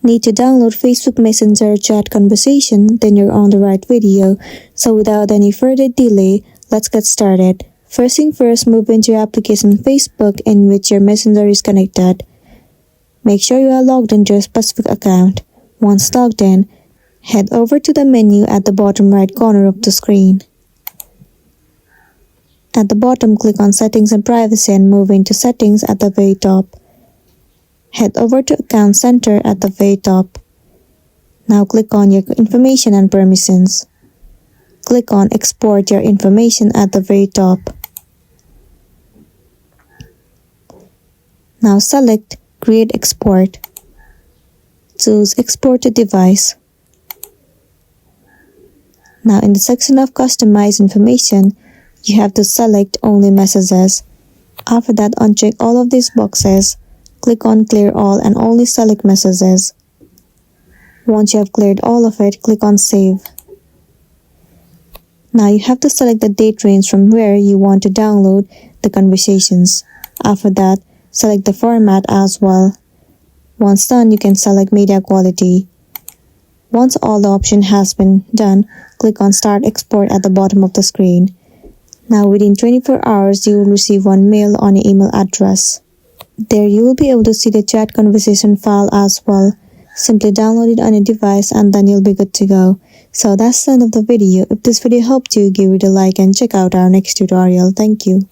Need to download Facebook Messenger chat conversation? Then you're on the right video. So without any further delay, let's get started. First thing first, move into your application Facebook in which your Messenger is connected. Make sure you are logged into your specific account. Once logged in, head over to the menu at the bottom right corner of the screen. At the bottom, click on Settings and Privacy and move into Settings at the very top. Head over to Account Center at the very top. Now click on Your Information and Permissions. Click on Export Your Information at the very top. Now select Create Export. Choose Export to Device. Now in the section of Customize Information, you have to select Only Messages. After that, uncheck all of these boxes. Click on Clear All and only select Messages. Once you have cleared all of it, click on Save. Now you have to select the date range from where you want to download the conversations. After that, select the format as well. Once done, you can select media quality. Once all the option has been done, click on Start Export at the bottom of the screen. Now within 24 hours, you will receive one mail on your email address. There you will be able to see the chat conversation file as well. Simply download it on your device and then you'll be good to go. So that's the end of the video. If this video helped you, give it a like and check out our next tutorial. Thank you.